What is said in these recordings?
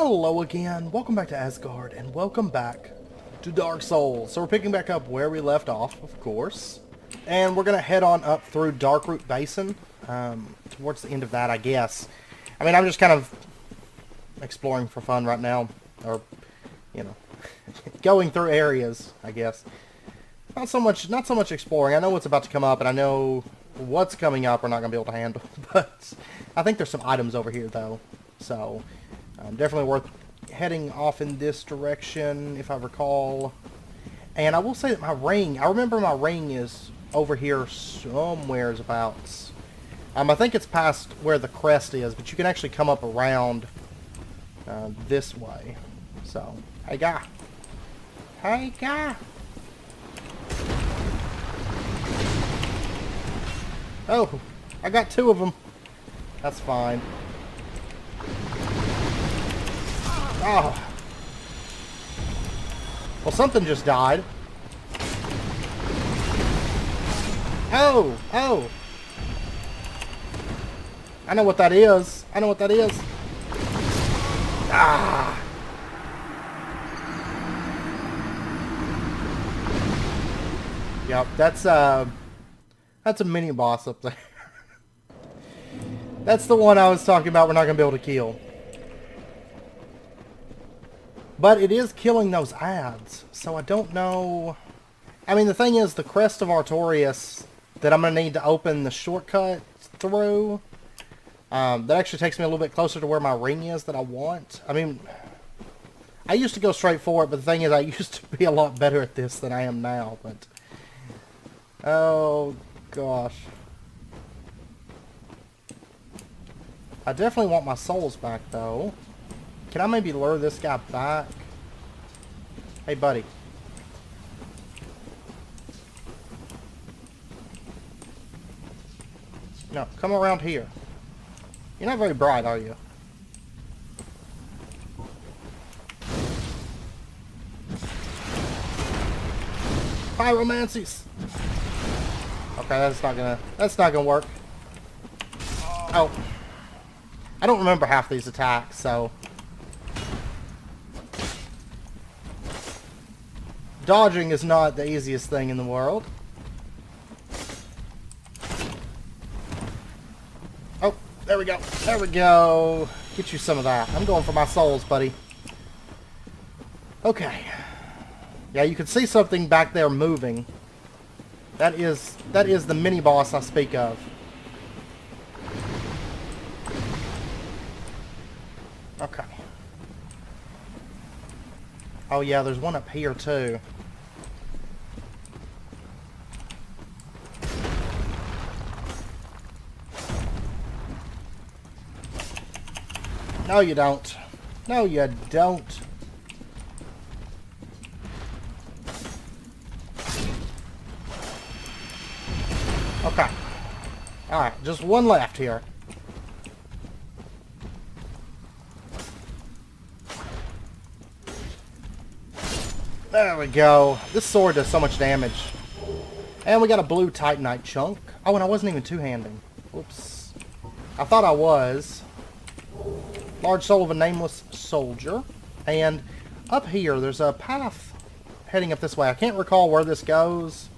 Hello again, welcome back to Asgard, and welcome back to Dark Souls. So we're picking back up where we left off, of course. And we're going to head on up through Darkroot Basin, towards the end of that, I guess. I mean, I'm just kind of exploring for fun right now, or, you know, going through areas, I guess. Not so much exploring. I know what's about to come up, and I know what's coming up we're not going to be able to handle, but I think there's some items over here, though, so... definitely worth heading off in this direction, if I recall. And I will say that my ring, I remember my ring is over here somewheres about. I think it's past where the crest is, but you can actually come up around this way. So, hey guy. Hey guy. Oh, I got two of them. That's fine. Oh. Well, something just died. Oh! Oh! I know what that is. I know what that is. Ah! Yep, that's a mini boss up there. That's the one I was talking about we're not going to be able to kill. But it is killing those ads, so I don't know... I mean, the thing is, the Crest of Artorias that I'm going to need to open the shortcut through, that actually takes me a little bit closer to where my ring is that I want. I mean, I used to go straight for it, but the thing is, I used to be a lot better at this than I am now, but... Oh, gosh. I definitely want my souls back, though. Can I maybe lure this guy back? Hey, buddy. No, come around here. You're not very bright, are you? Pyromancies! Okay, that's not gonna work. Oh. I don't remember half these attacks, so... Dodging is not the easiest thing in the world. Oh, there we go. There we go. Get you some of that. I'm going for my souls, buddy. Okay. Yeah, you can see something back there moving. That is the mini-boss I speak of. Okay. Oh yeah, there's one up here too. No, you don't. No, you don't. Okay. Alright, just one left here. There we go. This sword does so much damage. And we got a blue Titanite chunk. Oh, and I wasn't even two-handing. Oops. I thought I was. Large soul of a nameless soldier. And up here, there's a path heading up this way. I can't recall where this goes.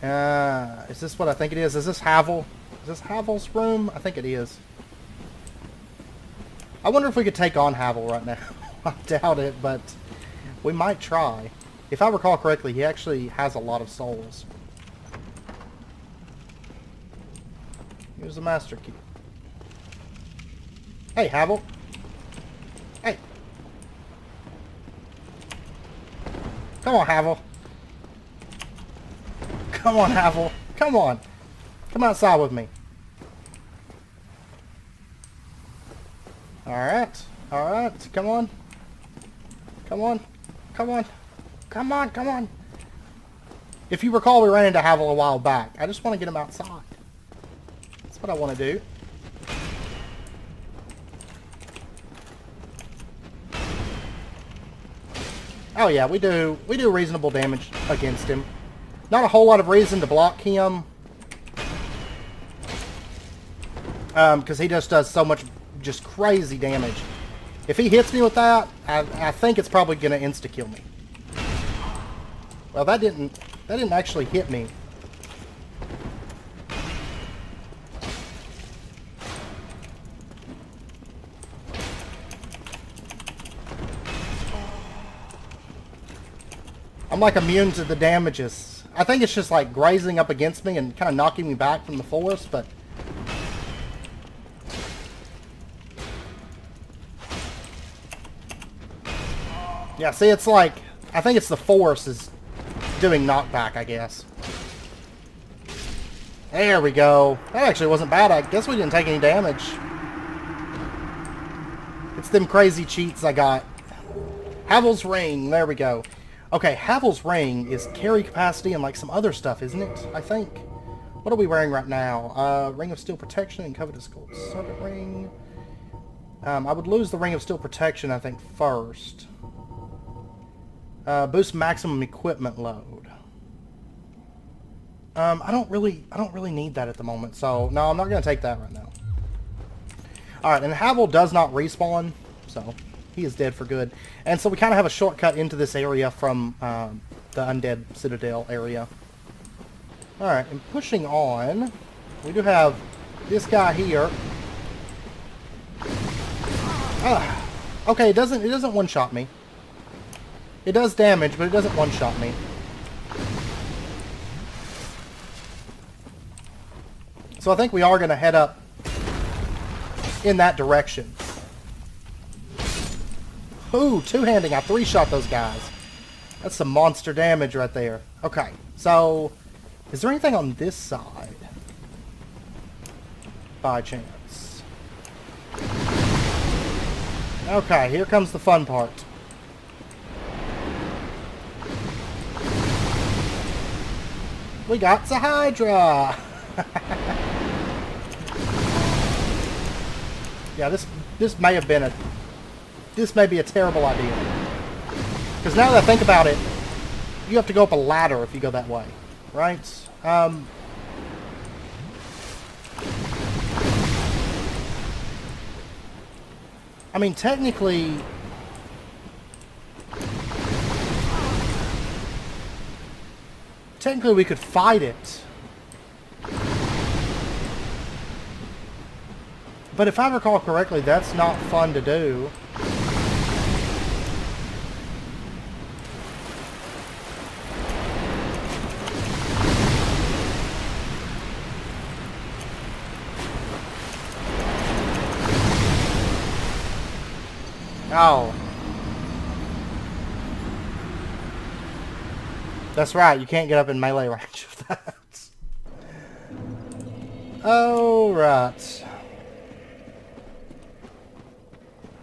Is this what I think it is? Is this Havel? Is this Havel's room? I think it is. I wonder if we could take on Havel right now. I doubt it, but we might try. If I recall correctly, he actually has a lot of souls. Here's the master key. Hey, Havel. Hey. Come on, Havel. Come on, Havel. Come on. Come outside with me. Alright. Alright. Come on. Come on. Come on. Come on. Come on. If you recall, we ran into Havel a while back. I just want to get him outside. That's what I want to do. Oh yeah, we do reasonable damage against him. Not a whole lot of reason to block him. Because he just does so much just crazy damage. If he hits me with that, I think it's probably going to insta-kill me. Well, that didn't actually hit me. I'm like immune to the damages. I think it's just like grazing up against me and kind of knocking me back from the force, but... Yeah, see, it's like... I think it's the force is doing knockback, I guess. There we go. That actually wasn't bad. I guess we didn't take any damage. It's them crazy cheats I got. Havel's Ring. There we go. Okay, Havel's Ring is carry capacity and like some other stuff, isn't it? I think. What are we wearing right now? Ring of Steel Protection and Covetous Gold Serpent Ring. I would lose the Ring of Steel Protection, I think, first. Boost maximum equipment load. I don't really need that at the moment, so no, I'm not gonna take that right now. Alright, and Havel does not respawn, so he is dead for good. And so we kind of have a shortcut into this area from the Undead Citadel area. Alright, and pushing on, we do have this guy here. Okay, it doesn't one-shot me. It does damage, but it doesn't one-shot me. So I think we are going to head up in that direction. Ooh, two-handing. I three-shot those guys. That's some monster damage right there. Okay, so is there anything on this side? By chance. Okay, here comes the fun part. We got the Hydra! Yeah, this may have been this may be a terrible idea. Because now that I think about it, you have to go up a ladder if you go that way, right? I mean, technically we could fight it. But if I recall correctly, that's not fun to do. Oh. That's right, you can't get up in melee range of that. Oh, right.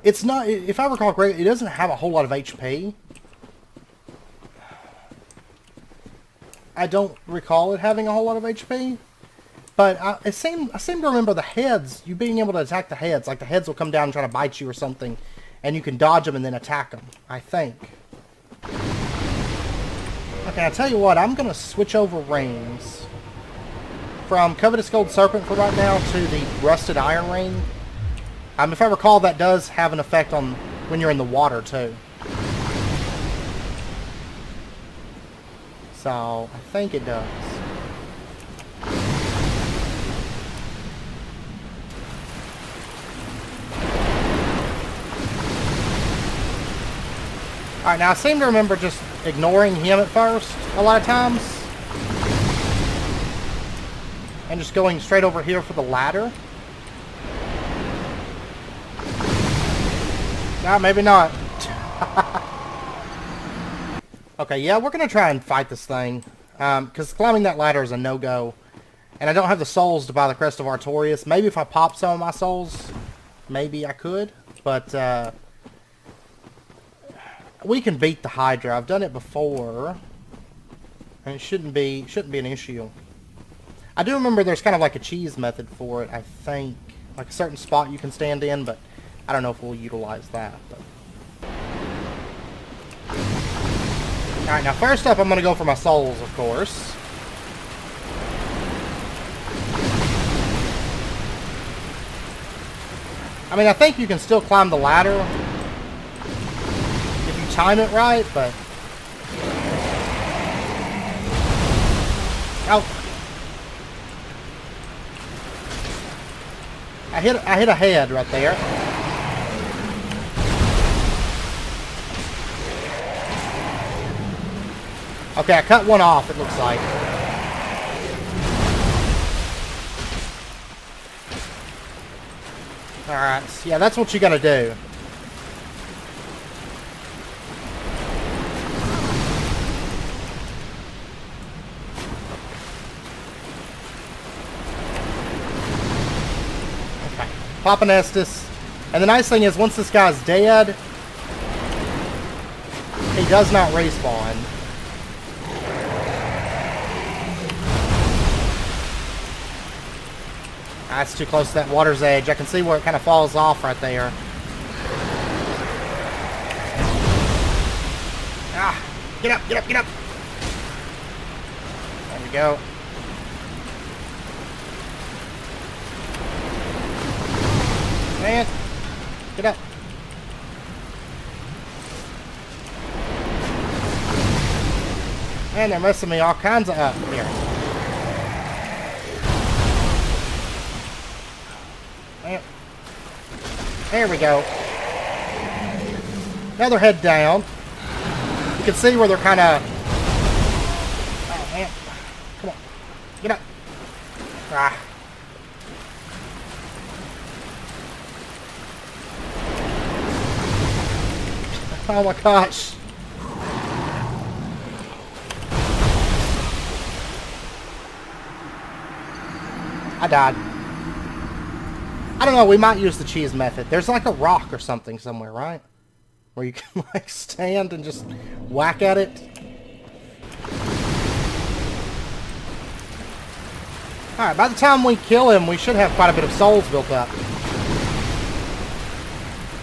It's not, if I recall correctly, it doesn't have a whole lot of HP. I don't recall it having a whole lot of HP. But I seem to remember the heads, you being able to attack the heads. Like the heads will come down and try to bite you or something. And you can dodge them and then attack them, I think. Okay, I'll tell you what, I'm going to switch over rings. From Covetous Gold Serpent for right now to the Rusted Iron Ring. If I recall, that does have an effect on when you're in the water, too. So, I think it does. Alright, now I seem to remember just ignoring him at first, a lot of times. And just going straight over here for the ladder. Nah, maybe not. Okay, yeah, we're going to try and fight this thing. Because climbing that ladder is a no-go. And I don't have the souls to buy the Crest of Artorias. Maybe if I pop some of my souls, maybe I could. But, we can beat the Hydra. I've done it before. And it shouldn't be an issue. I do remember there's kind of like a cheese method for it, I think. Like a certain spot you can stand in, but I don't know if we'll utilize that. Alright, now first up I'm going to go for my souls, of course. I mean, I think you can still climb the ladder. time it right, but... Oh! I hit a head right there. Okay, I cut one off, it looks like. Alright, yeah, that's what you gotta do. Okay, pop an Estus. And the nice thing is, once this guy's dead, he does not respawn. That's too close to that water's edge. I can see where it kind of falls off right there. Ah! Get up, get up, get up! There we go. Man! Get up! Man, they're messing me all kinds of up here. There we go. Now they're head down. You can see where they're kind of... Oh, man. Come on. Get up. Ah. Oh my gosh. I died. I don't know, we might use the cheese method. There's like a rock or something somewhere, right? Where you can like stand and just whack at it. Alright, by the time we kill him, we should have quite a bit of souls built up.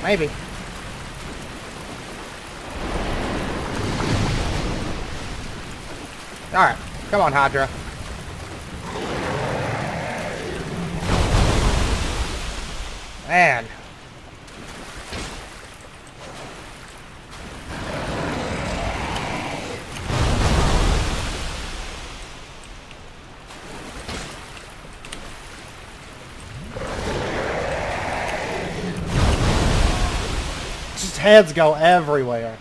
Maybe. Alright, come on, Hydra. Man. Just heads go everywhere.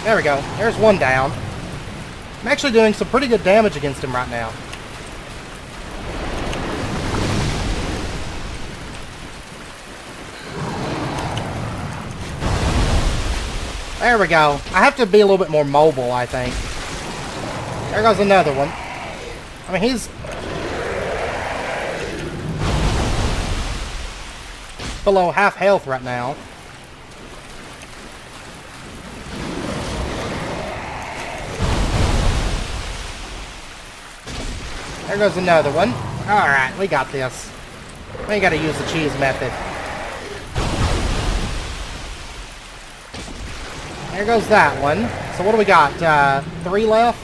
There we go. There's one down. I'm actually doing some pretty good damage against him right now. There we go. I have to be a little bit more mobile, I think. There goes another one. I mean, he's... below half health right now. There goes another one. Alright, we got this. We ain't gotta use the cheese method. There goes that one. So what do we got? 3 left?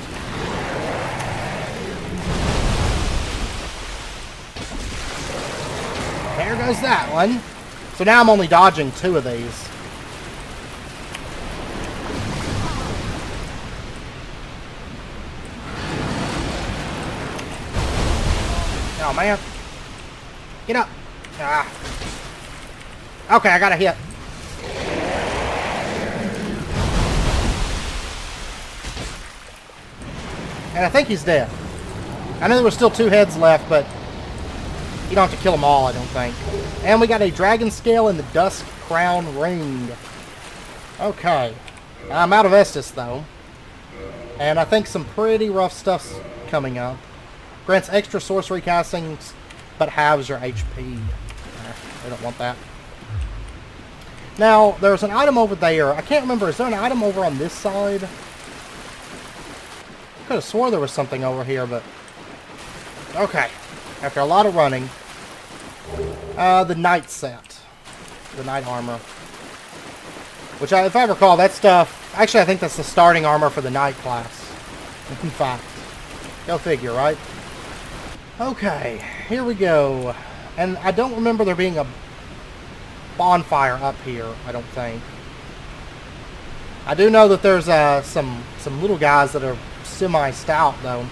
There goes that one. So now I'm only dodging 2 of these. Oh, man. Get up. Ah. Okay, I got a hit. And I think he's dead. I know there were still 2 heads left, but you don't have to kill them all, I don't think. And we got a dragon scale in the Dusk Crown Ring. Okay. I'm out of Estus, though. And I think some pretty rough stuff's coming up. Grants extra sorcery castings, but halves your HP. We don't want that. Now, there's an item over there. I can't remember. Is there an item over on this side? I could have swore there was something over here, but... Okay. After a lot of running. The night set. the knight armor. Which, if I recall, that stuff... Actually, I think that's the starting armor for the knight class. In fact. Go figure, right? Okay, here we go. And I don't remember there being a bonfire up here, I don't think. I do know that there's some little guys that are semi-stout, though.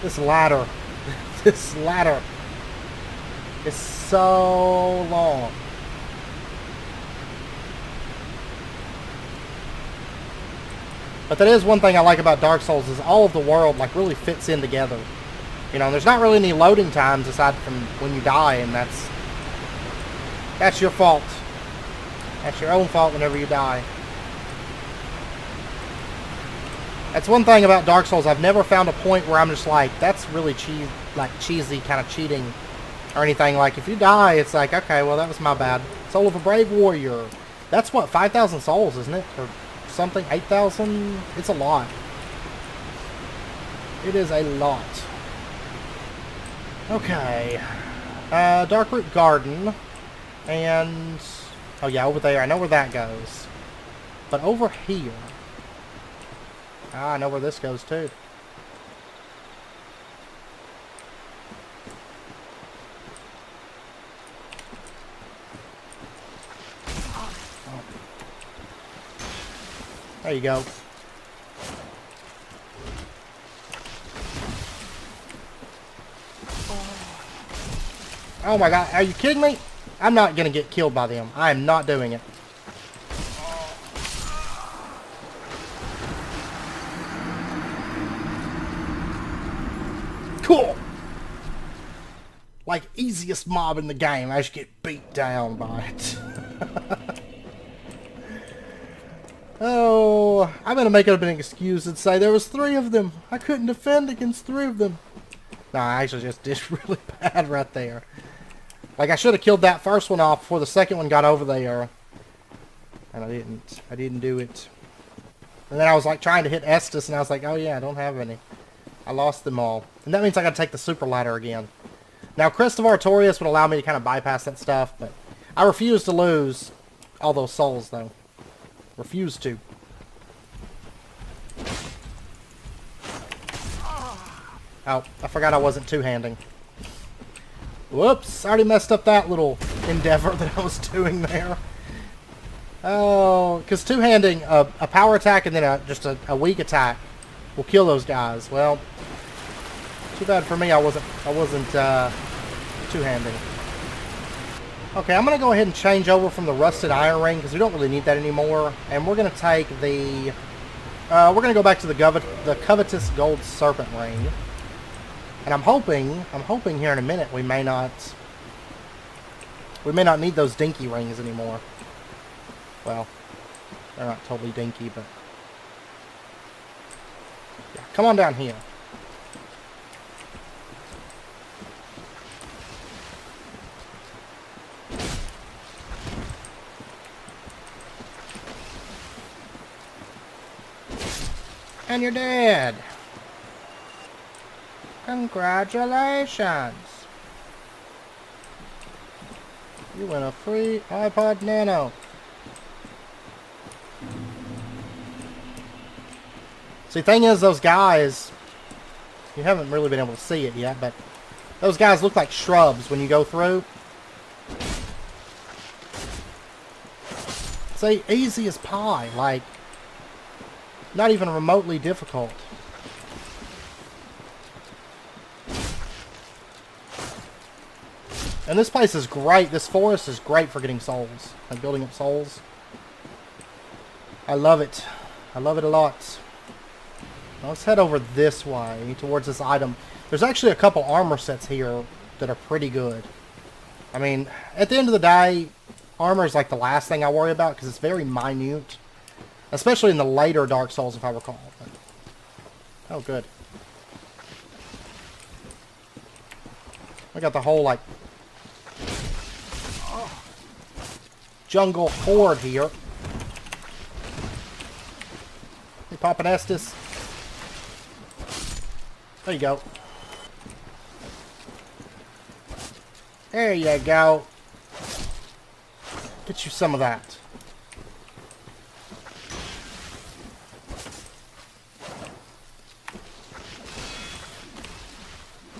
This ladder. This ladder is so long. But that is one thing I like about Dark Souls, is all of the world like really fits in together. You know, there's not really any loading times aside from when you die, and that's your fault. That's your own fault whenever you die. That's one thing about Dark Souls. I've never found a point where I'm just like, that's really cheesy kind of cheating or anything. Like, if you die, it's like, okay, well, that was my bad. Soul of a Brave Warrior. That's what, 5,000 souls, isn't it? Or something? 8,000? It's a lot. It is a lot. Okay. Darkroot Garden. And... oh yeah, over there. I know where that goes. But over here... ah, I know where this goes too. Oh. There you go. Oh my god, are you kidding me? I'm not gonna get killed by them. I am not doing it. Cool! Like, easiest mob in the game. I just get beat down by it. Oh, I'm gonna make up an excuse and say there was 3 of them. I couldn't defend against 3 of them. No, I actually just did really bad right there. Like, I should have killed that first one off before the second one got over there. And I didn't. I didn't do it. And then I was like trying to hit Estus, and I was like, oh yeah, I don't have any. I lost them all. And that means I gotta take the super ladder again. Now, Crest of Artorias would allow me to kind of bypass that stuff, but I refuse to lose all those souls, though. Refuse to. Oh, I forgot I wasn't two-handing. Whoops, I already messed up that little endeavor that I was doing there. Oh, because two-handing a power attack and then just a weak attack will kill those guys. Well, too bad for me. I wasn't two-handing. Okay, I'm gonna go ahead and change over from the rusted iron ring because we don't really need that anymore, and we're gonna take the. We're gonna go back to the covetous gold serpent ring, and I'm hoping here in a minute we may not need those dinky rings anymore. Well, they're not totally dinky, but yeah, come on down here. And you're dead. Congratulations. You win a free iPod Nano. See, thing is, those guys, you haven't really been able to see it yet, but those guys look like shrubs when you go through. See, easy as pie, like, not even remotely difficult. And this place is great. This forest is great for getting souls and building up souls. I love it. I love it a lot. Now let's head over this way towards this item. There's actually a couple armor sets here that are pretty good. I mean, at the end of the day, armor is like the last thing I worry about because it's very minute. Especially in the later Dark Souls, if I recall. But, oh, good. We got the whole, like, jungle horde here. Hey, Papa Estus. There you go. There you go. Get you some of that.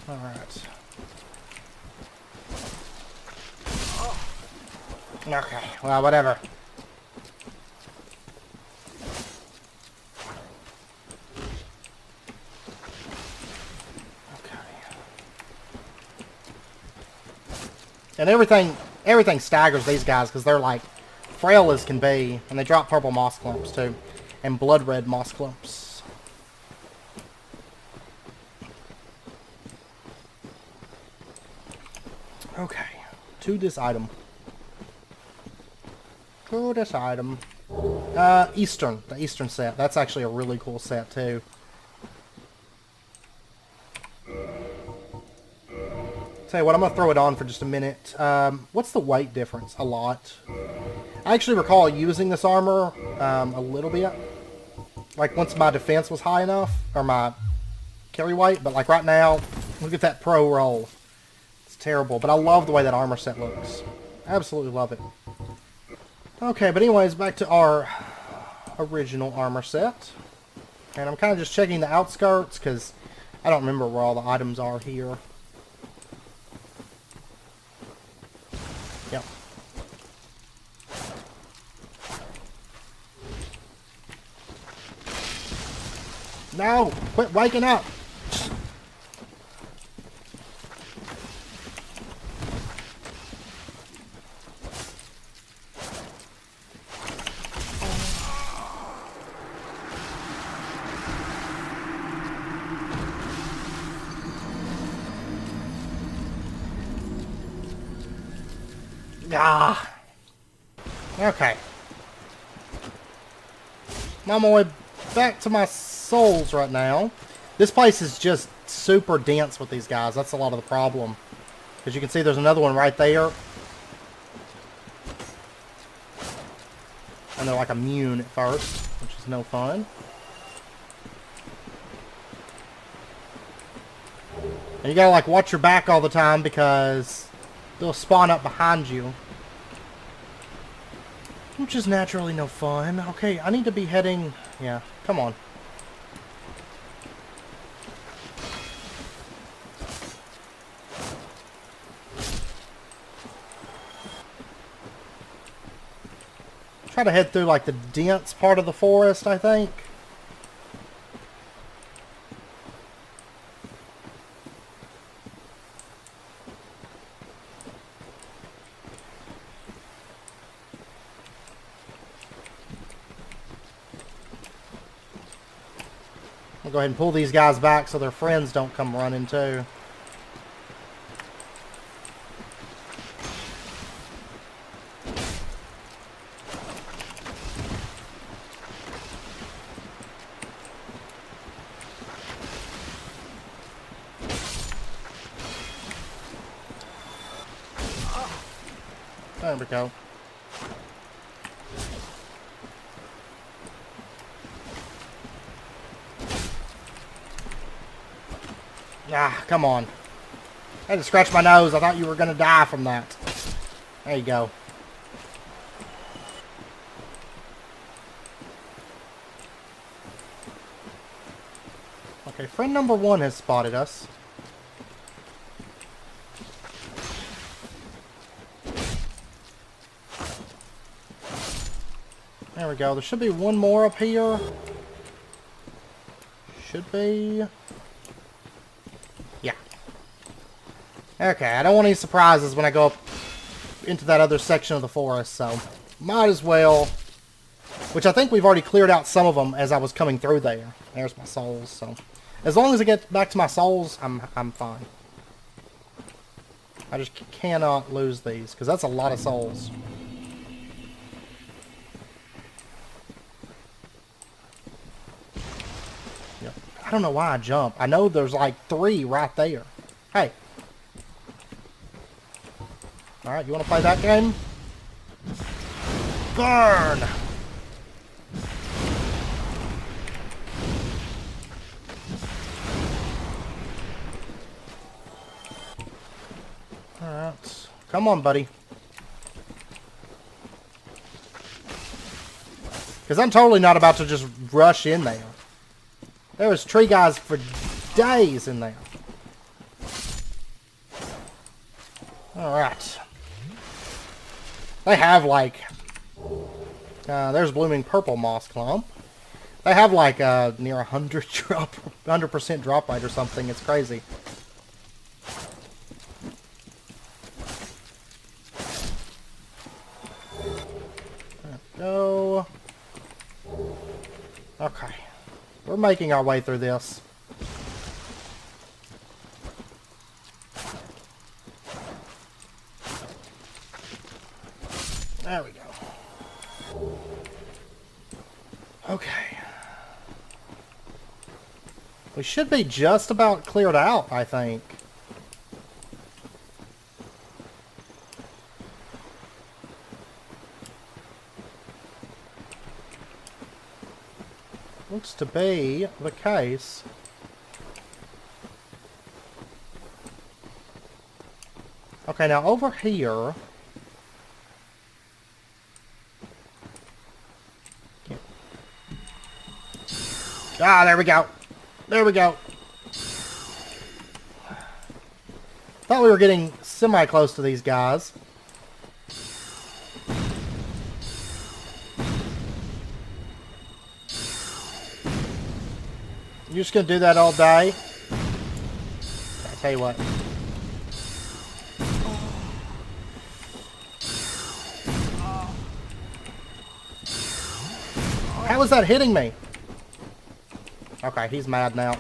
Alright. Okay, well, whatever. Okay. And everything staggers these guys because they're like frail as can be, and they drop purple moss clumps too, and blood red moss clumps. Okay, to this item. To this item. The Eastern set. That's actually a really cool set too. Tell you what, I'm gonna throw it on for just a minute. What's the weight difference? A lot. I actually recall using this armor a little bit. Like once my defense was high enough, or my carry weight, but like right now, look at that pro roll. It's terrible, but I love the way that armor set looks. Absolutely love it. Okay, but anyways, back to our original armor set. And I'm kind of just checking the outskirts, because I don't remember where all the items are here. Yep. No! Quit waking up! Ah! Okay. I'm on my way back to my souls right now. This place is just super dense with these guys. That's a lot of the problem. As you can see, there's another one right there. And they're like immune at first, which is no fun. And you gotta like watch your back all the time because they'll spawn up behind you. Which is naturally no fun. Okay, I need to be heading... Yeah, come on. Try to head through like the dense part of the forest, I think. I'll go ahead and pull these guys back so their friends don't come running too. There we go. Ah, come on. I had to scratch my nose. I thought you were going to die from that. There you go. Okay, friend number 1 has spotted us. There we go. There should be one more up here. Should be... Yeah. Okay, I don't want any surprises when I go up into that other section of the forest, so might as well. Which I think we've already cleared out some of them as I was coming through there. There's my souls, so as long as I get back to my souls, I'm fine. I just cannot lose these, because that's a lot of souls. Yep. I don't know why I jump. I know there's like 3 right there. Hey. Alright, you want to play that game? Burn! Alright. Come on, buddy. Because I'm totally not about to just rush in there. There was tree guys for days in there. Alright. They have like... there's blooming purple moss clump. They have like near 100% drop rate or something. It's crazy. Go. Okay. We're making our way through this. There we go. Okay. We should be just about cleared out, I think. Looks to be the case. Okay, now over here... Ah, there we go. There we go. Thought we were getting semi-close to these guys. You're just gonna do that all day? I'll tell you what. How is that hitting me? Okay, he's mad now.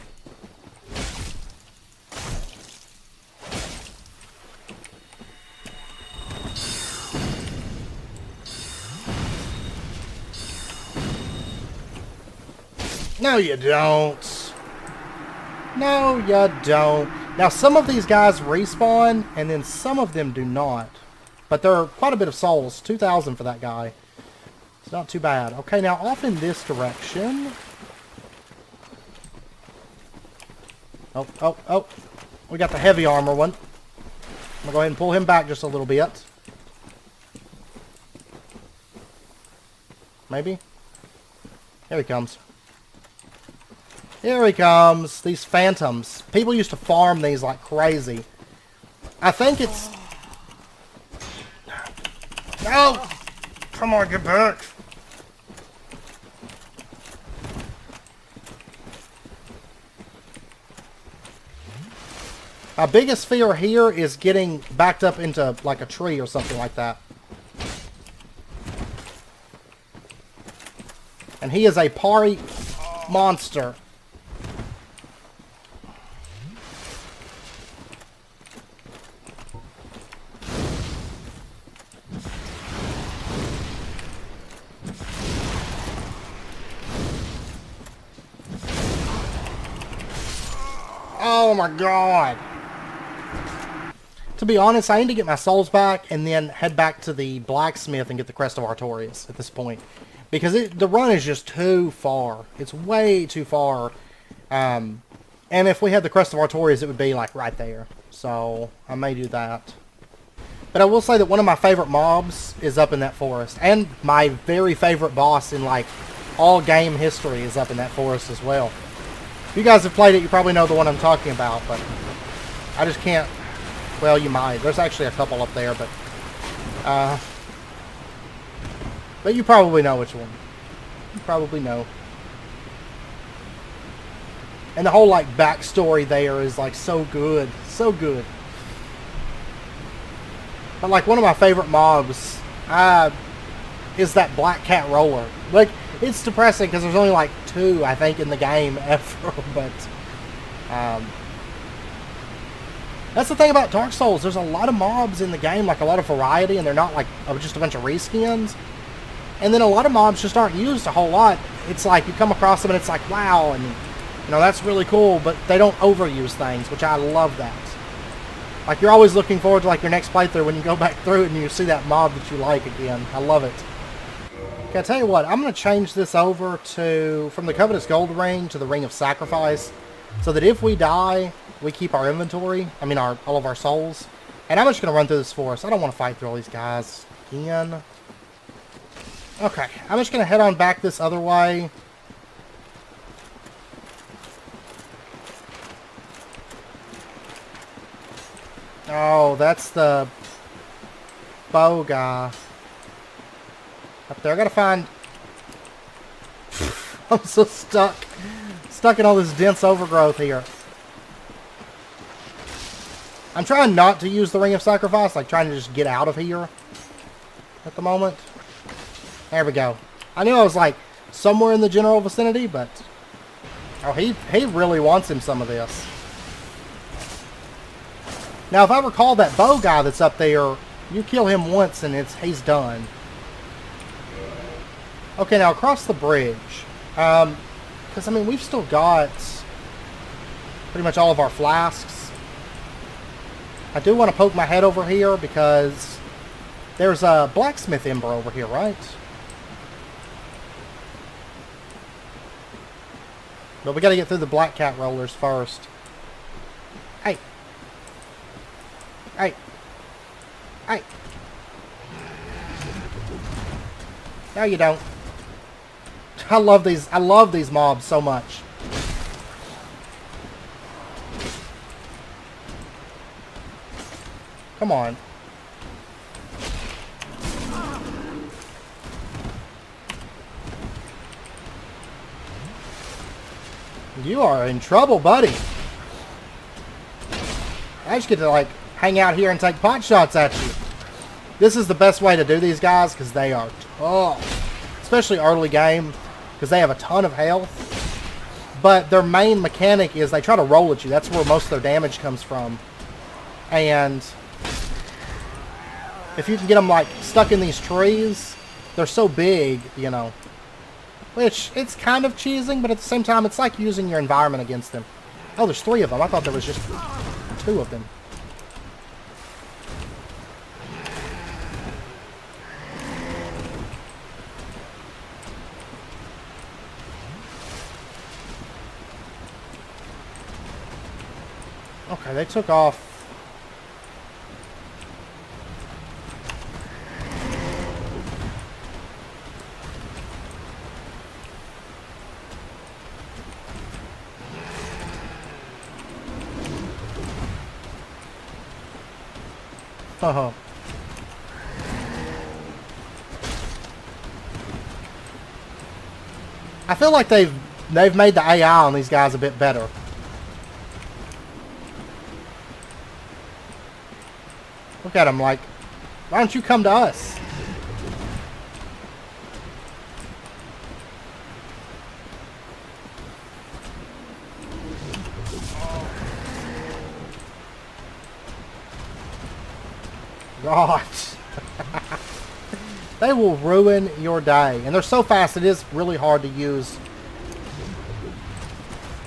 No, you don't. No, you don't. Now, some of these guys respawn, and then some of them do not. But there are quite a bit of souls. 2,000 for that guy. It's not too bad. Okay, now off in this direction. Oh. We got the heavy armor one. I'm going to go ahead and pull him back just a little bit. Maybe? Here he comes. Here he comes. These phantoms. People used to farm these like crazy. I think it's... No! Come on, get back! My biggest fear here is getting backed up into like a tree or something like that. And he is a party monster. Oh my god. To be honest, I need to get my souls back and then head back to the blacksmith and get the Crest of Artorias at this point. Because the run is just too far. It's way too far. And if we had the Crest of Artorias, it would be like right there. So I may do that. But I will say that one of my favorite mobs is up in that forest. And my very favorite boss in like all game history is up in that forest as well. If you guys have played it, you probably know the one I'm talking about. But I just can't... Well, you might. There's actually a couple up there, but you probably know which one. You probably know. And the whole, like, backstory there is, like, so good. So good. But, like, one of my favorite mobs is that black cat roller. Like, it's depressing because there's only, like, 2, I think, in the game ever, but... That's the thing about Dark Souls. There's a lot of mobs in the game, like a lot of variety, and they're not like just a bunch of reskins. And then a lot of mobs just aren't used a whole lot. It's like you come across them and it's like, wow, and you know, that's really cool, but they don't overuse things, which I love that. Like you're always looking forward to like your next playthrough when you go back through it and you see that mob that you like again. I love it. Okay, I tell you what, I'm going to change this over to, from the Covetous Gold Ring to the Ring of Sacrifice, so that if we die... we keep our inventory, I mean all of our souls. And I'm just going to run through this forest. I don't want to fight through all these guys again. Okay, I'm just going to head on back this other way. Oh, that's the bow guy. Up there, I gotta find... I'm so stuck. Stuck in all this dense overgrowth here. I'm trying not to use the Ring of Sacrifice, like trying to just get out of here at the moment. There we go. I knew I was like somewhere in the general vicinity, but... Oh, he really wants him some of this. Now, if I recall, that bow guy that's up there, you kill him once and he's done. Okay, now across the bridge. Because, I mean, we've still got pretty much all of our flasks. I do want to poke my head over here because there's a blacksmith ember over here, right? But we got to get through the black cat rollers first. Hey. Hey. Hey. No, you don't. I love these mobs so much. Come on. You are in trouble, buddy. I just get to, like, hang out here and take pot shots at you. This is the best way to do these guys because they are tough. Especially early game because they have a ton of health. But their main mechanic is they try to roll at you. That's where most of their damage comes from. And if you can get them, like, stuck in these trees, they're so big, you know. Which, it's kind of cheesing, but at the same time, it's like using your environment against them. Oh, there's 3 of them. I thought there was just 2 of them. Okay, they took off. Oh. I feel like they've made the AI on these guys a bit better. Look at them, like, why don't you come to us? God. They will ruin your day. And they're so fast, it is really hard to use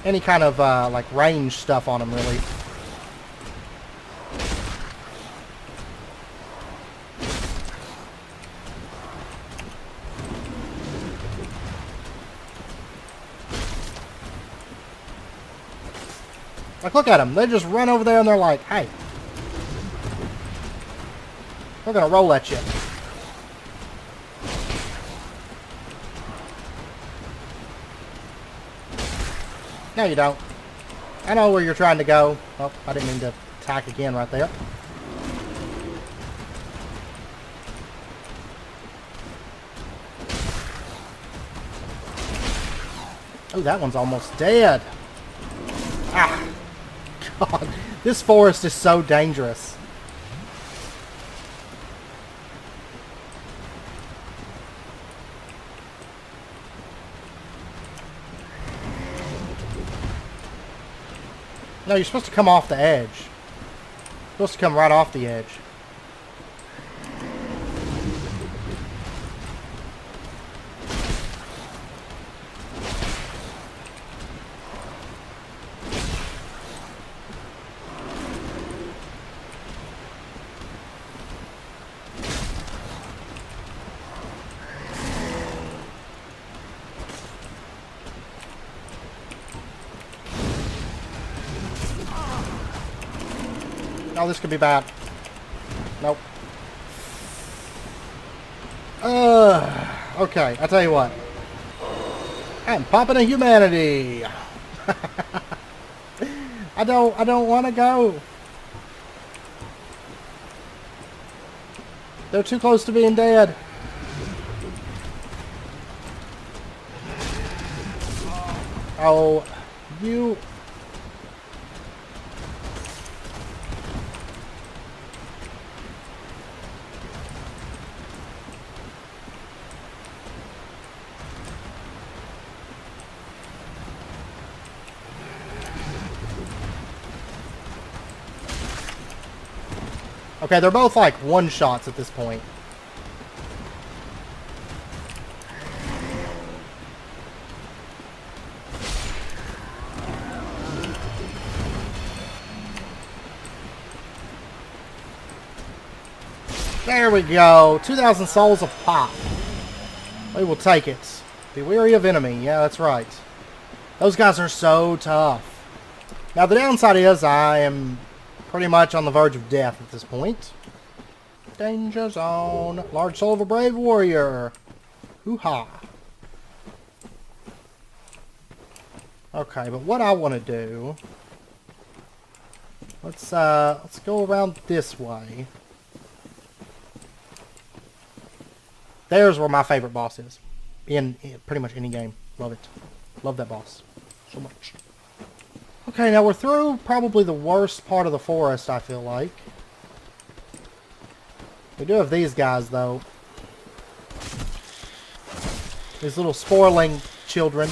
any kind of, like, range stuff on them, really. Like, look at them. They just run over there and they're like, hey. We're going to roll at you. No, you don't. I know where you're trying to go. Oh, I didn't mean to attack again right there. Oh, that one's almost dead. Ah. God, this forest is so dangerous. No, you're supposed to come off the edge. You're supposed to come right off the edge. Oh, this could be bad. Nope. Okay, I'll tell you what. I'm popping a humanity. I don't want to go. They're too close to being dead. Oh, you... Okay, they're both like one-shots at this point. There we go. 2,000 souls a pop. We will take it. Be wary of enemy. Yeah, that's right. Those guys are so tough. Now, the downside is I am pretty much on the verge of death at this point. Danger zone. Large soul of a brave warrior. Hoo-ha. Okay, but what I want to do... Let's go around this way. There's where my favorite boss is. In pretty much any game. Love it. Love that boss. So much. Okay, now we're through probably the worst part of the forest, I feel like. We do have these guys, though. These little spoiling children.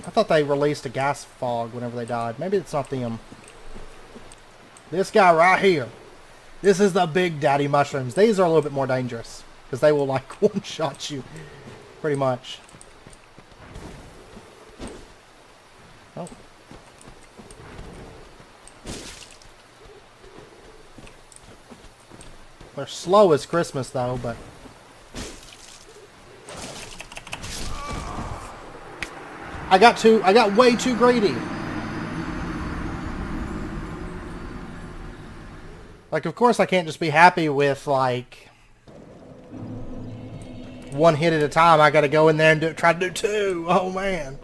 I thought they released a gas fog whenever they died. Maybe it's not them. This guy right here. This is the big daddy mushrooms. These are a little bit more dangerous. Because they will, like, one-shot you. Pretty much. Oh. They're slow as Christmas, though, but... I got way too greedy. Like, of course I can't just be happy with, like... one hit at a time. I gotta go in there and try to do two. Oh, man.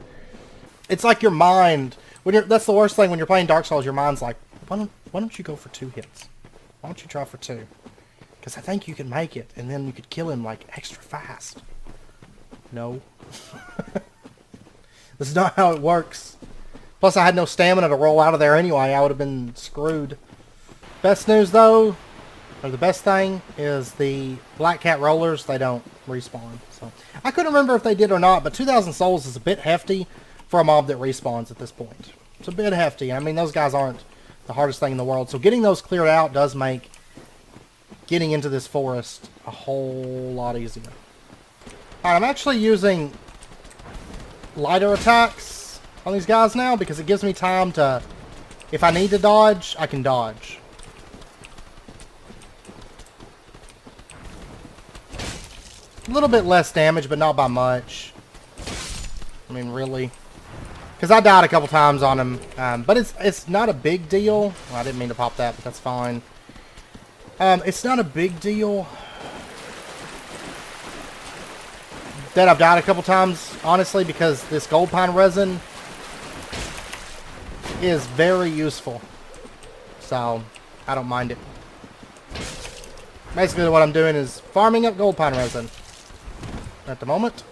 It's like your mind... that's the worst thing when you're playing Dark Souls. Your mind's like, why don't you go for 2 hits? Why don't you try for 2? Because I think you can make it, and then you could kill him, like, extra fast. No. This is not how it works. Plus, I had no stamina to roll out of there anyway. I would have been screwed. Best news, though, or the best thing, is the Black Cat Rollers, they don't respawn. So I couldn't remember if they did or not, but 2,000 souls is a bit hefty for a mob that respawns at this point. It's a bit hefty. I mean, those guys aren't the hardest thing in the world. So getting those cleared out does make getting into this forest a whole lot easier. Alright, I'm actually using lighter attacks on these guys now because it gives me time to, if I need to dodge, I can dodge. A little bit less damage, but not by much. I mean, really. Because I died a couple times on him. But it's not a big deal. Well, I didn't mean to pop that, but that's fine. It's not a big deal that I've died a couple times, honestly, because this gold pine resin is very useful. So, I don't mind it. Basically, what I'm doing is farming up gold pine resin at the moment.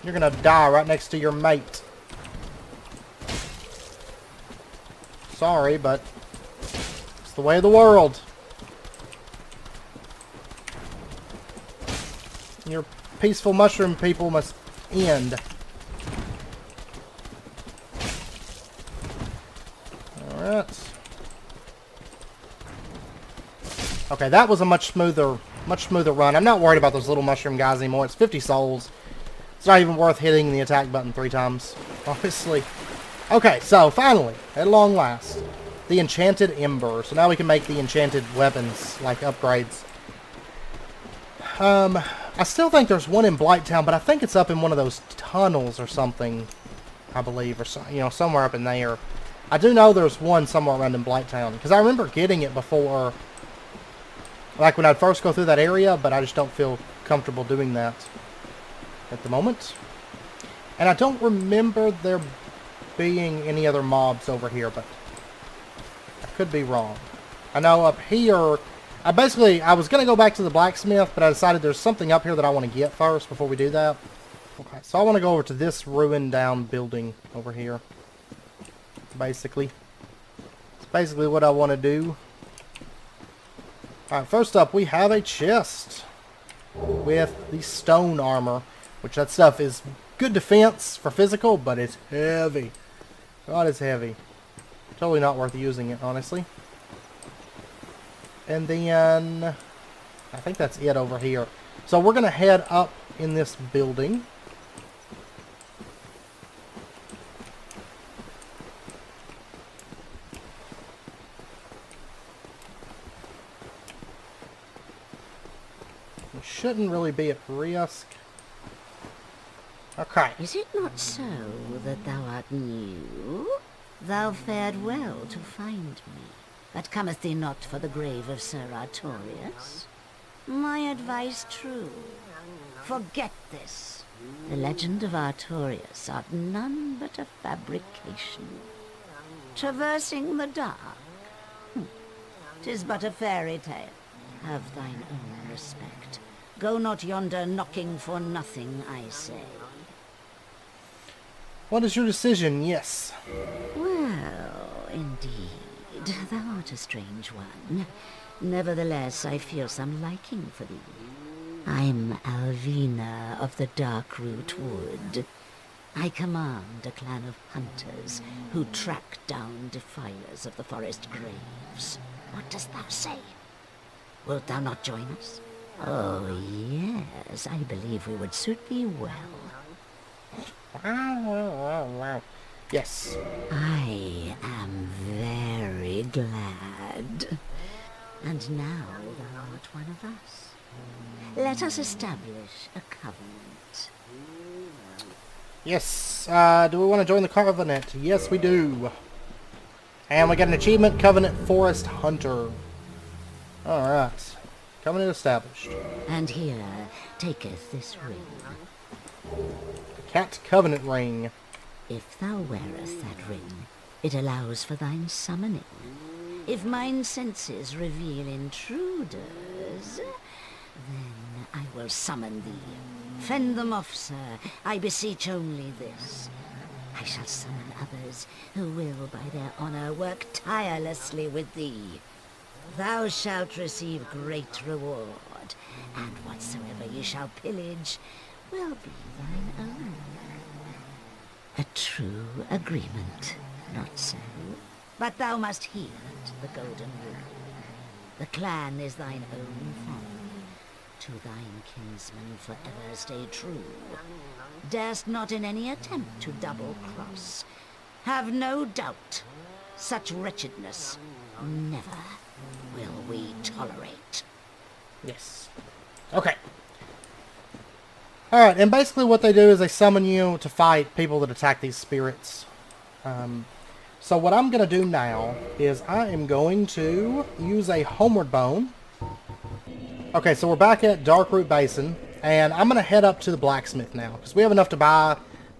You're gonna die right next to your mate. Sorry, but it's the way of the world. Your peaceful mushroom people must end. Alright. Okay, that was a much smoother run. I'm not worried about those little mushroom guys anymore. It's 50 souls. It's not even worth hitting the attack button 3 times, obviously. Okay, so finally, at long last, the enchanted ember. So now we can make the enchanted weapons, like upgrades. I still think there's one in Blighttown, but I think it's up in one of those tunnels or something, I believe, or so, you know, somewhere up in there. I do know there's one somewhere around in Blacktown, because I remember getting it before, like when I'd first go through that area, but I just don't feel comfortable doing that at the moment. And I don't remember there being any other mobs over here, but I could be wrong. I know up here, I was going to go back to the blacksmith, but I decided there's something up here that I want to get first before we do that. Okay, so I want to go over to this ruined down building over here. Basically. It's basically what I want to do. Alright, first up we have a chest with the stone armor, which that stuff is good defense for physical, but it's heavy. God, it's heavy. Totally not worth using it, honestly. And then I think that's it over here. So we're going to head up in this building. We shouldn't really be at risk. Okay. Is it not so that thou art new? Thou fared well to find me. But cometh thee not for the grave of Sir Artorius? My advice true. Forget this. The legend of Artorius art none but a fabrication. Traversing the dark. 'Tis but a fairy tale. Have thine own respect. Go not yonder knocking for nothing, I say. What is your decision? Yes. Well, indeed. Thou art a strange one. Nevertheless, I feel some liking for thee. I'm Alvina of the Darkroot Wood. I command a clan of hunters who track down defilers of the forest graves. What dost thou say? Wilt thou not join us? Oh, yes, I believe we would suit thee well. Yes. I am very glad. And now thou art one of us. Let us establish a covenant. Yes. Do we want to join the covenant? Yes, we do. And we got an achievement, Covenant Forest Hunter. Alright. Covenant established. And here taketh this ring. Cat Covenant Ring. If thou wearest that ring, it allows for thine summoning. If mine senses reveal intruders, then I will summon thee. Fend them off, sir. I beseech only this. I shall summon others who will, by their honor, work tirelessly with thee. Thou shalt receive great reward, and whatsoever ye shall pillage will be thine own. A true agreement, not so? But thou must heed the golden rule. The clan is thine own fond. To thine kinsman forever stay true. Darest not in any attempt to double-cross. Have no doubt, such wretchedness never will we tolerate. Yes. Okay. Alright, and basically what they do is they summon you to fight people that attack these spirits. So what I'm going to do now is I am going to use a homeward bone. Okay, so we're back at Darkroot Basin, and I'm going to head up to the blacksmith now, because we have enough to buy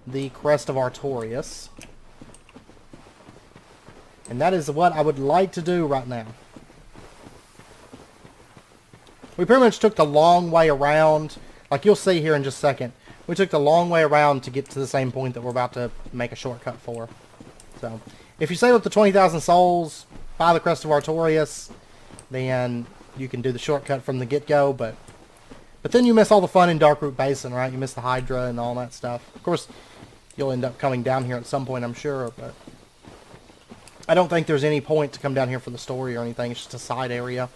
the Crest of Artorius. And that is what I would like to do right now. We pretty much took the long way around. Like you'll see here in just a second. We took the long way around to get to the same point that we're about to make a shortcut for. So, if you save up to 20,000 souls, buy the Crest of Artorius, then you can do the shortcut from the get-go, but then you miss all the fun in Darkroot Basin, right? You miss the Hydra and all that stuff. Of course, you'll end up coming down here at some point, I'm sure, but I don't think there's any point to come down here for the story or anything. It's just a side area.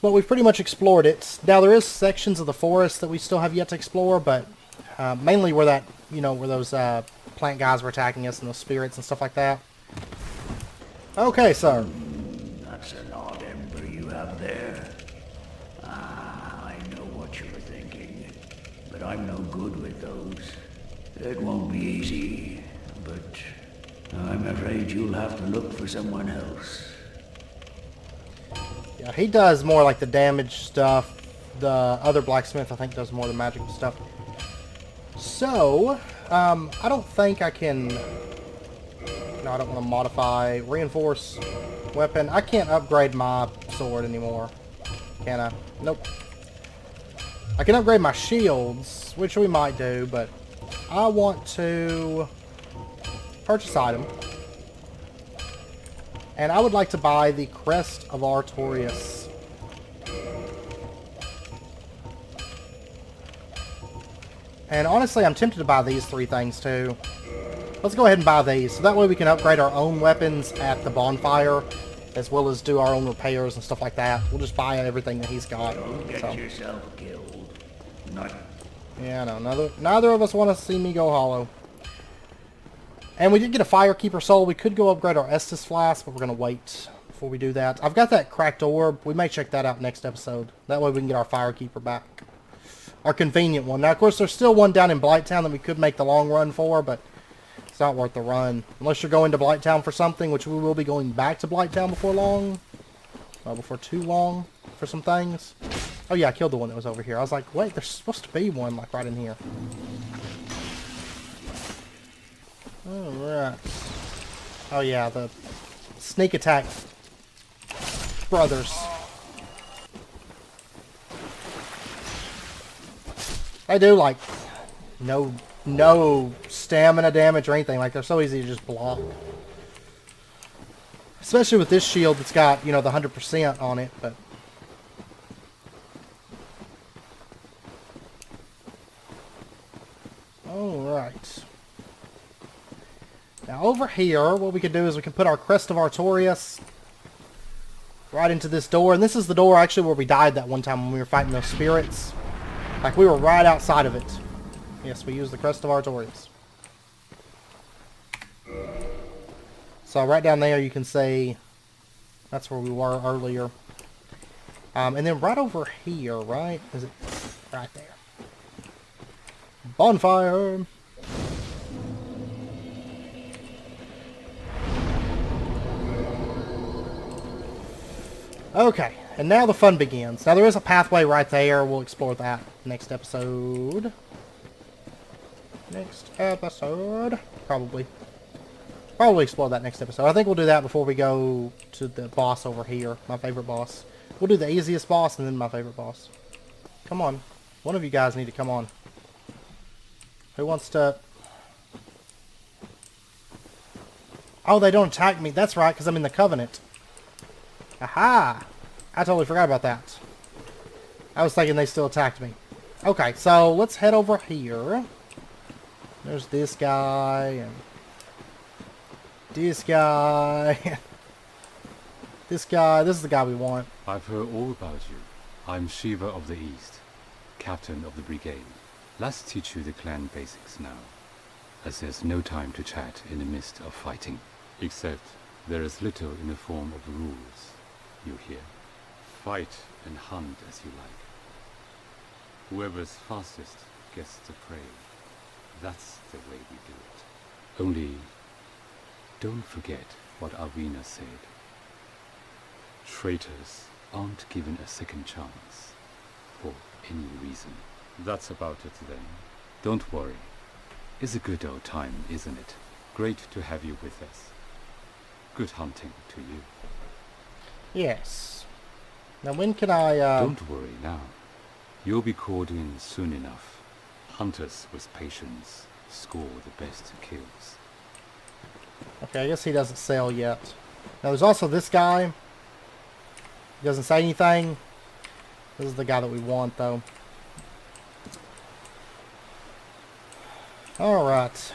But we've pretty much explored it. Now, there is sections of the forest that we still have yet to explore, but mainly where that, where those plant guys were attacking us and those spirits and stuff like that. Okay, sir. That's an odd ember you have there. I know what you're thinking, but I'm no good with those. It won't be easy, but I'm afraid you'll have to look for someone else. Yeah, he does more like the damage stuff. The other blacksmith, I think, does more of the magical stuff. So, I don't think I can... No, I don't want to modify. Reinforce weapon. I can't upgrade my sword anymore. Can I? Nope. I can upgrade my shields, which we might do, but I want to purchase item. And I would like to buy the Crest of Artorias. And honestly, I'm tempted to buy these 3 things too. Let's go ahead and buy these, so that way we can upgrade our own weapons at the bonfire, as well as do our own repairs and stuff like that. We'll just buy everything that he's got. Don't get yourself killed. Not... Yeah, no, neither of us want to see me go hollow. And we did get a Firekeeper soul. We could go upgrade our Estus Flask, but we're going to wait before we do that. I've got that cracked orb. We may check that out next episode. That way we can get our Firekeeper back. Our convenient one. Now, of course, there's still one down in Blighttown that we could make the long run for, but it's not worth the run. Unless you're going to Blighttown for something, which we will be going back to Blighttown before long. Well, before too long for some things. Oh yeah, I killed the one that was over here. I was like, wait, there's supposed to be one like right in here. Alright. Oh yeah, the sneak attack brothers. They do like no stamina damage or anything. Like, they're so easy to just block. Especially with this shield that's got, you know, the 100% on it, but... Alright. Now over here, what we can do is we can put our Crest of Artorias right into this door. And this is the door actually where we died that one time when we were fighting those spirits. Like, we were right outside of it. Yes, we used the Crest of Artorias. So right down there you can see that's where we were earlier. And then right over here, right? Is it right there? Bonfire! Okay, and now the fun begins. Now there is a pathway right there. We'll explore that next episode. Next episode. Probably explore that next episode. I think we'll do that before we go to the boss over here. My favorite boss. We'll do the easiest boss and then my favorite boss. Come on. One of you guys need to come on. Who wants to... Oh, they don't attack me. That's right, because I'm in the Covenant. Aha! I totally forgot about that. I was thinking they still attacked me. Okay, so let's head over here. There's this guy, and this guy. This guy. This is the guy we want. I've heard all about you. I'm Shiva of the East, captain of the brigade. Let's teach you the clan basics now, as there's no time to chat in the midst of fighting. Except there is little in the form of rules, you hear. Fight and hunt as you like. Whoever's fastest gets the prey. That's the way we do it. Only, don't forget what Arvina said. Traitors aren't given a second chance, for any reason. That's about it then. Don't worry. It's a good old time, isn't it? Great to have you with us. Good hunting to you. Yes. Now when can I, Don't worry now. You'll be called in soon enough. Hunters with patience score the best kills. Okay, I guess he doesn't sell yet. Now there's also this guy. He doesn't say anything. This is the guy that we want, though. Alright.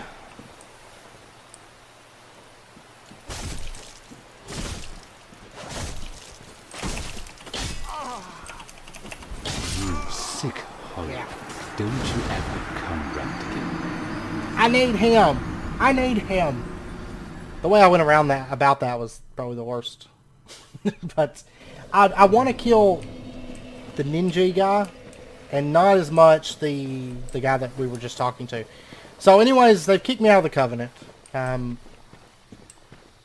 You sick horror. Yeah. Don't you ever come round again. I need him! I need him! The way I went around that about that was probably the worst. But I want to kill the ninja guy, and not as much the guy that we were just talking to. So anyways, they've kicked me out of the Covenant.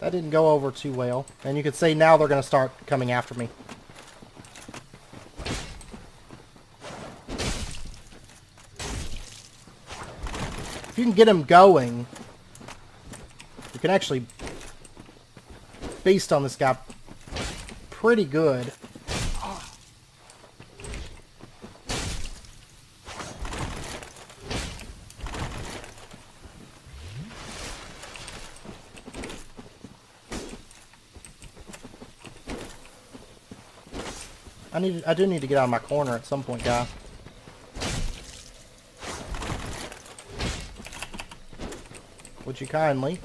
That didn't go over too well. And you can see now they're going to start coming after me. If you can get them going, you can actually feast on this guy pretty good. I do need to get out of my corner at some point, guy. Would you kindly?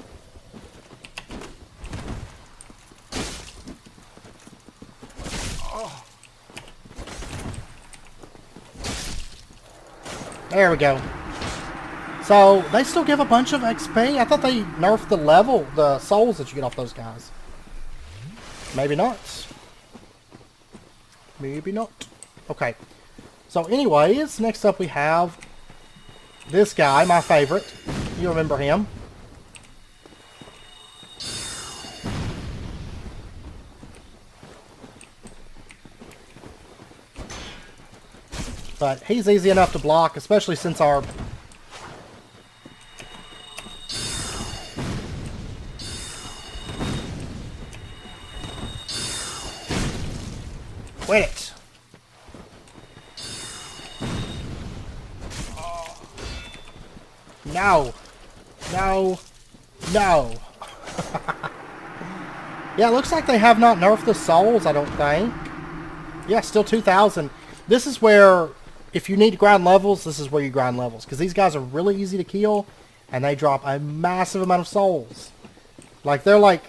There we go. So, they still give a bunch of XP? I thought they nerfed the souls that you get off those guys. Maybe not. Maybe not. Okay. So anyways, next up we have this guy, my favorite. You remember him. But he's easy enough to block, especially since our... Quit it! No! No! No! Yeah, it looks like they have not nerfed the souls, I don't think. Yeah, still 2,000. This is where, if you need to grind levels, this is where you grind levels. Because these guys are really easy to kill, and they drop a massive amount of souls. Like, they're like...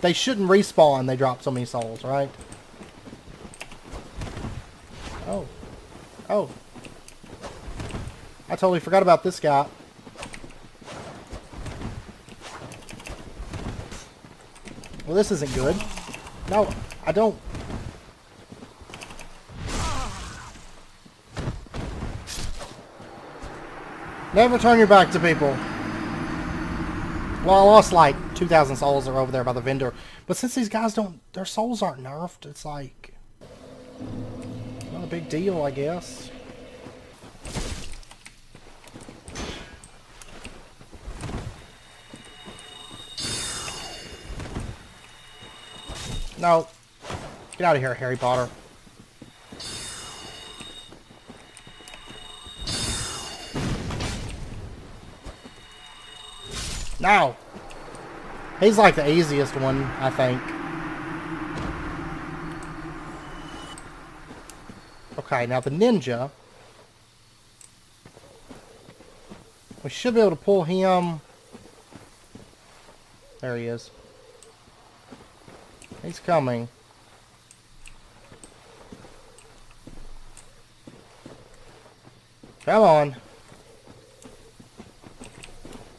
they shouldn't respawn, they drop so many souls, right? Oh. Oh. I totally forgot about this guy. Well, this isn't good. No, I don't... Never turn your back to people. Well, I lost like 2,000 souls that are over there by the vendor. But since these guys don't... Their souls aren't nerfed, it's like... Not a big deal, I guess. No. Get out of here, Harry Potter. No! He's like the easiest one, I think. Okay, now the ninja. We should be able to pull him. There he is. He's coming. Come on.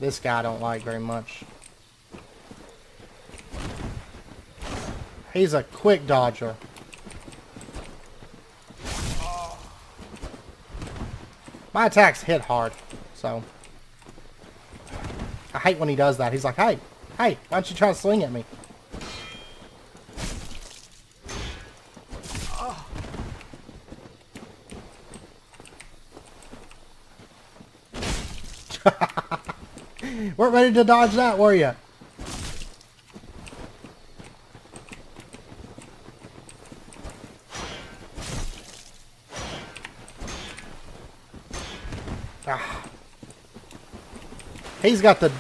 This guy I don't like very much. He's a quick dodger. My attacks hit hard, so... I hate when he does that. He's like, hey, why don't you try to swing at me? Weren't ready to dodge that, were you? Ah. He's got the...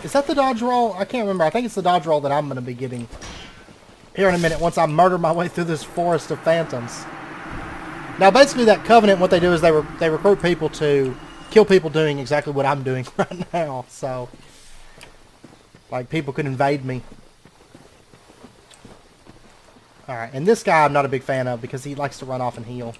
Is that the dodge roll? I can't remember. I think it's the dodge roll that I'm going to be getting here in a minute once I murder my way through this forest of phantoms. Now, basically, that Covenant, what they do is they recruit people to kill people doing exactly what I'm doing right now. So, like, people could invade me. Alright, and this guy I'm not a big fan of because he likes to run off and heal.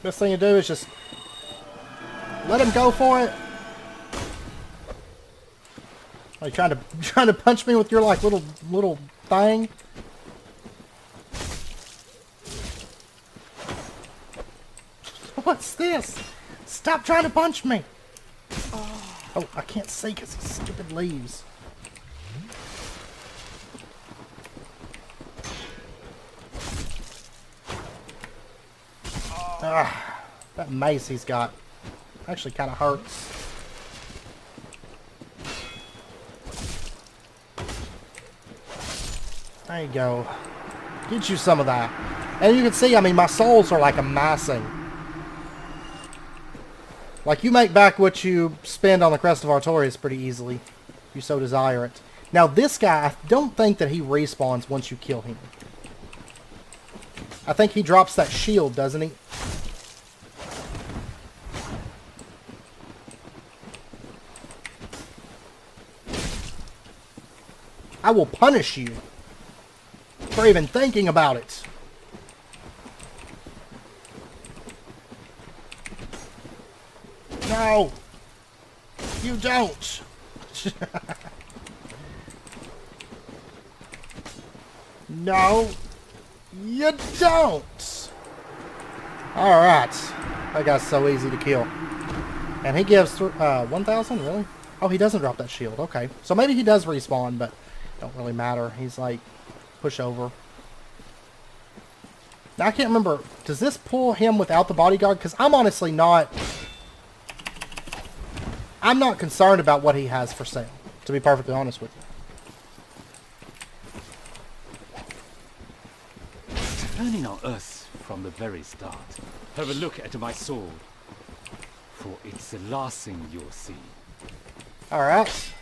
Best thing to do is just let him go for it. Are you trying to punch me with your like little thing? What's this? Stop trying to punch me! Oh, I can't see because these stupid leaves. That mace he's got actually kind of hurts. There you go. Get you some of that. And you can see, I mean, my souls are like amassing. Like, you make back what you spend on the Crest of Artorias pretty easily, if you so desire it. Now, this guy, I don't think that he respawns once you kill him. I think he drops that shield, doesn't he? I will punish you for even thinking about it. No! You don't! No! You don't! Alright. That guy's so easy to kill. And he gives 1,000? Really? Oh, he doesn't drop that shield. Okay. So maybe he does respawn, but don't really matter. He's like, push over. Now, I can't remember. Does this pull him without the bodyguard? Because I'm honestly not... I'm not concerned about what he has for sale, to be perfectly honest with you. Turning on us from the very start. Have a look at my sword, for it's the last thing you'll see. Alright.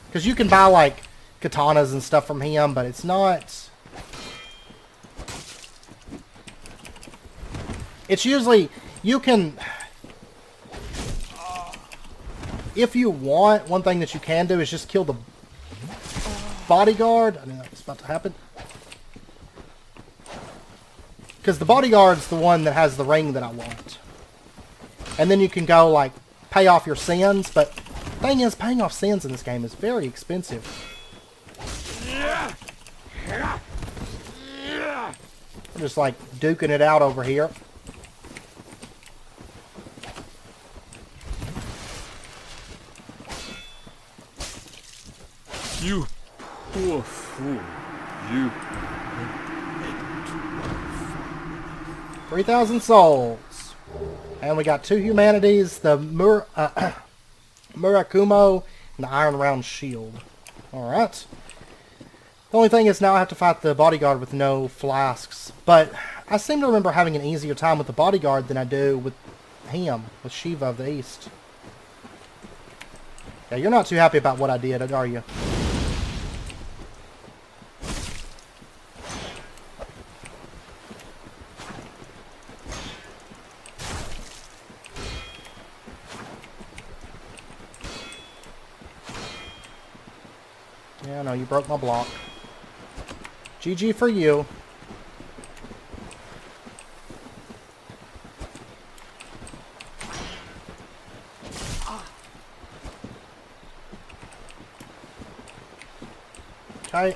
Because you can buy, like, katanas and stuff from him, but it's not... It's usually... You can... If you want, one thing that you can do is just kill the bodyguard. I mean, that's about to happen. Because the bodyguard's the one that has the ring that I want. And then you can go, like, pay off your sins. But the thing is, paying off sins in this game is very expensive. We're just, like, duking it out over here. You poor fool. You... 3,000 souls. And we got 2 humanities, the Murakumo and the Iron Round Shield. Alright. The only thing is now I have to fight the bodyguard with no flasks. But I seem to remember having an easier time with the bodyguard than I do with him, with Shiva of the East. Yeah, you're not too happy about what I did, are you? Yeah, no, you broke my block. GG for you. Okay.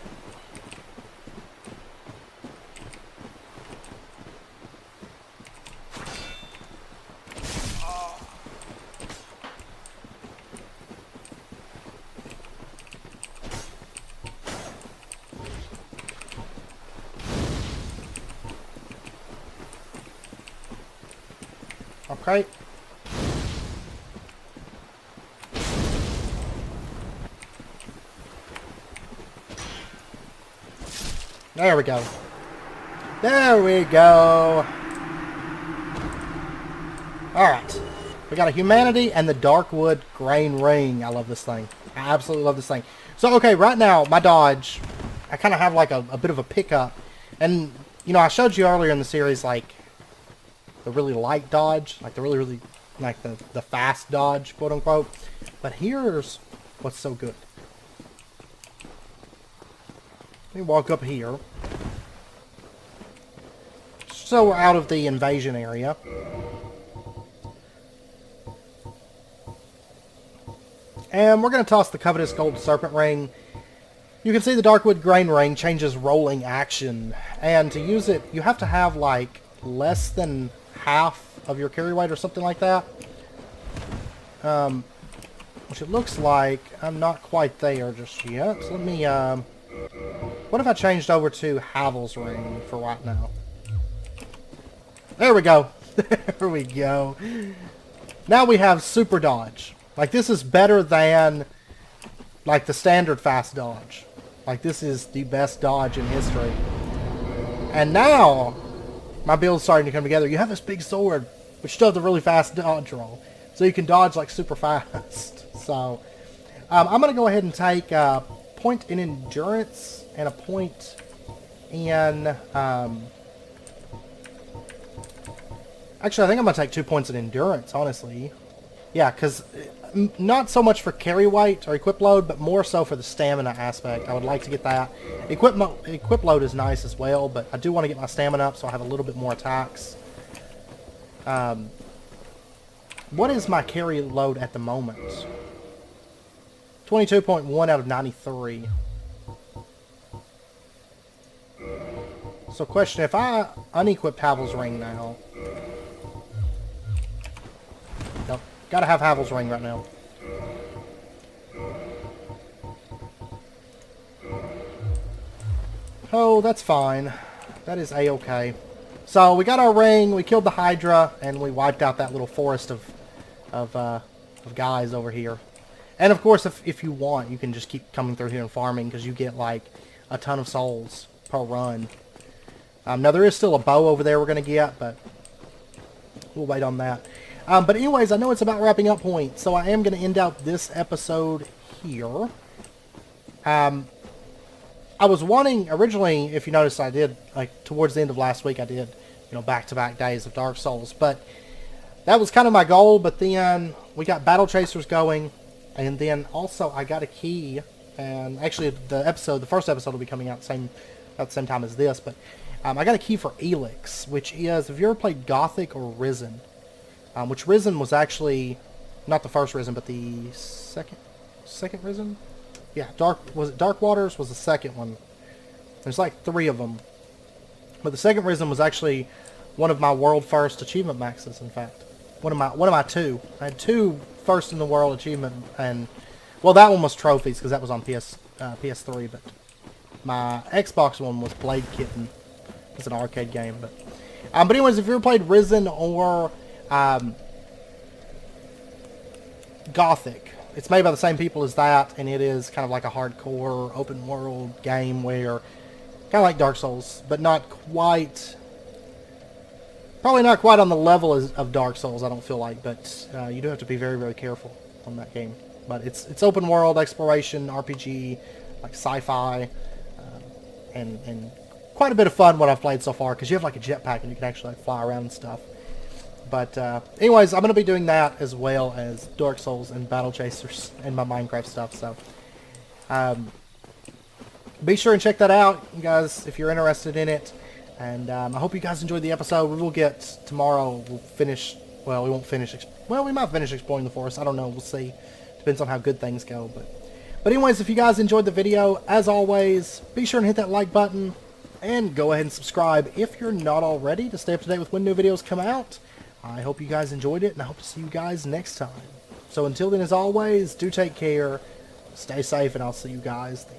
Okay. There we go. There we go. Alright. We got a humanity and the Darkwood Grain Ring. I love this thing. I absolutely love this thing. So, okay, right now, my dodge, I kind of have like a bit of a pickup. And, you know, I showed you earlier in the series, like, the really light dodge. Like, the really, like, the fast dodge, quote unquote. But here's what's so good. Let me walk up here. So we're out of the invasion area. And we're going to toss the Covetous Gold Serpent Ring. You can see the Darkwood Grain Ring changes rolling action. And to use it, you have to have like less than half of your carry weight or something like that. Which it looks like I'm not quite there just yet. So let me, what if I changed over to Havel's Ring for right now? There we go. There we go. Now we have Super Dodge. Like, this is better than, like, the standard fast dodge. Like, this is the best dodge in history. And now, my build's starting to come together. You have this big sword, which does a really fast dodge roll. So you can dodge, like, super fast. So, I'm going to go ahead and take a point in endurance and a point in, actually, I think I'm going to take 2 points in endurance, honestly. Yeah, because not so much for carry weight or equip load, but more so for the stamina aspect. I would like to get that. Equip load is nice as well, but I do want to get my stamina up so I have a little bit more attacks. What is my carry load at the moment? 22.1 out of 93. So question, if I unequip Havel's Ring now... Nope, gotta have Havel's Ring right now. Oh, that's fine. That is A-okay. So we got our ring, we killed the Hydra, and we wiped out that little forest of guys over here. And of course, if you want, you can just keep coming through here and farming, because you get like a ton of souls per run. Now there is still a bow over there we're going to get, but we'll wait on that. But anyways, I know it's about wrapping up point, so I am going to end out this episode here. I was wanting, originally, if you noticed, I did, like, towards the end of last week, I did, you know, back-to-back days of Dark Souls, but that was kind of my goal, but then we got Battle Chasers going, and then also I got a key, and actually the first episode will be coming out at the same time as this, but I got a key for Elix, which is, have you ever played Gothic or Risen? Which Risen was actually, not the first Risen, but the second Risen? Yeah, Dark Waters was the second one. There's like 3 of them. But the second Risen was actually one of my world first achievement maxes, in fact. One of my 2. I had 2 first in the world achievement, and, well, that one was trophies, because that was on PS3, but my Xbox one was Blade Kitten. It's an arcade game, but anyways, if you ever played Risen or Gothic, it's made by the same people as that, and it is kind of like a hardcore open world game where, kind of like Dark Souls, but not quite, probably not quite on the level of Dark Souls, I don't feel like, but you do have to be very, very careful on that game. But it's open world exploration, RPG, like sci-fi, and quite a bit of fun what I've played so far, because you have like a jetpack and you can actually like fly around and stuff. But anyways, I'm going to be doing that as well as Dark Souls and Battle Chasers and my Minecraft stuff. So be sure and check that out, you guys, if you're interested in it. And I hope you guys enjoyed the episode. We will get tomorrow. We'll finish. Well, we won't finish. Well, we might finish exploring the forest. I don't know. We'll see. Depends on how good things go. But anyways, if you guys enjoyed the video, as always, be sure and hit that like button and go ahead and subscribe if you're not already to stay up to date with when new videos come out. I hope you guys enjoyed it, and I hope to see you guys next time. So until then, as always, do take care, stay safe, and I'll see you guys then.